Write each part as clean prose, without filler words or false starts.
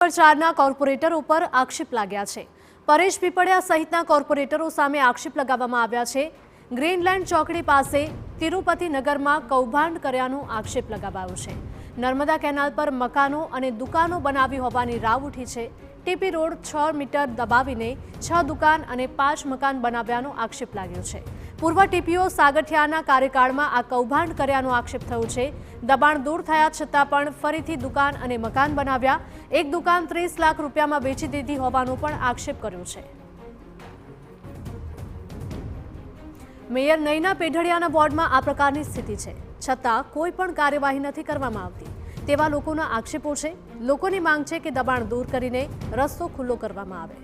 Number 4ના કોર્પોરેટરો પર આક્ષેપ લાગ્યા છે। પરેશ પીપળિયા સહિતના કોર્પોરેટરો સામે આક્ષેપ લગાવવામાં આવ્યા છે। ગ્રીનલેન્ડ ચોકડી પાસે તિરુપતિ નગરમાં કૌભાંડ કર્યાનો આક્ષેપ લગાવાયો છે। નર્મદા કેનાલ પર મકાનો અને દુકાનો બનાવી હોવાની રાવ ઉઠી છે। ટીપી રોડ 6 મીટર દબાવીને 6 દુકાન અને 5 મકાન બનાવ્યાનો આક્ષેપ લાગ્યો છે। પૂર્વ ટીપીઓ સાગઠિયાના કાર્યકાળમાં આ કૌભાંડ કર્યાનો આક્ષેપ થયો છે। દબાણ દૂર થયા છતાં પણ ફરીથી દુકાન અને મકાન બનાવ્યા। એક દુકાન 30 લાખ રૂપિયામાં વેચી દીધી હોવાનો પણ આક્ષેપ કર્યો છે। મેયર નયના પેઢડિયાના વોર્ડમાં આ પ્રકારની સ્થિતિ છે, છતાં કોઈ પણ કાર્યવાહી નથી કરવામાં આવતી તેવા લોકોના આક્ષેપો છે। લોકોની માંગ છે કે દબાણ દૂર કરીને રસ્તો ખુલ્લો કરવામાં આવે।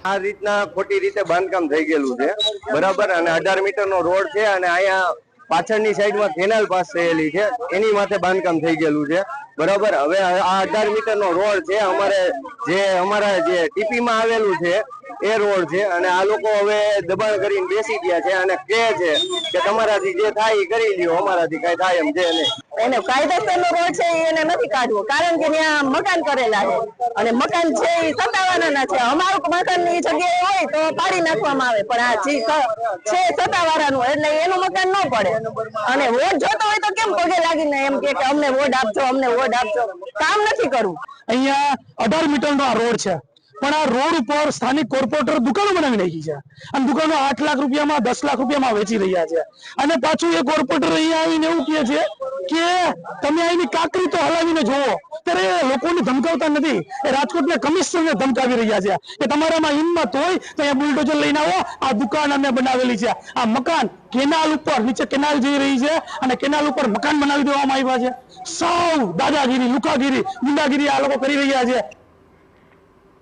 આ રીતના ખોટી રીતે બાંધકામ થઈ ગયેલું છે, બરાબર। અને 18 મીટરનો રોડ છે અને અહીંયા પાછળની સાઈડમાં કેનાલ પાસ થયેલી છે, એની માથે બાંધકામ થઈ ગયેલું છે, બરાબર। હવે આ 18 મીટરનો રોડ છે, અમારા જે ટીપીમાં આવેલું છે એ રોડ છે અને આ લોકો હવે દબાણ કરીને બેસી ગયા છે અને કહે છે કે તમારાથી જે થાય એ કરી લ્યો, અમારાથી કઈ થાય એમ છે નહીં। એને કાયદેસરનો રોડ છે એને નથી કાઢવો, કારણ કે ત્યાં મકાન કરેલા છે અને મકાન છે એ સત્તાવાળાના છે। અમારું મકાનની જગ્યાએ હોય તો પાડી નાખવામાં આવે, પણ આ છે સત્તાવાળાનું એટલે એનું મકાન ન પડે। અને વોટ જોતો હોય તો કેમ પગે લાગીને એમ કે અમને વોટ આપજો, અમને વોટ આપજો, કામ નથી કરવું। અહીંયા 18 મીટરનો આ રોડ છે, પણ આ રોડ ઉપર સ્થાનિક કોર્પોરેટર દુકાનો બનાવી નાખી છે અને દુકાનો 8 લાખ રૂપિયામાં 10 લાખ રૂપિયામાં વેચી રહ્યા છે। અને પાછું એ કોર્પોરેટર અહીંયા આવીને એવું કહે છે કે તમે અહીંની કાકરી તો હલાવીને જોવો, ત્યારે લોકોને ધમકાવતા નથી, એ રાજકોટના કમિશનરને ધમકાવી રહ્યા છે કે તમારામાં હિંમત હોય તો અહીંયા બુલડોઝર લઈને આવો, આ દુકાન અમે બનાવેલી છે, આ મકાન કેનાલ ઉપર, નીચે કેનાલ જઈ રહી છે અને કેનાલ ઉપર મકાન બનાવી દેવામાં આવ્યા છે। સૌ દાદાગીરી, લુકાગીરી, ગુંડાગીરી આ લોકો કરી રહ્યા છે।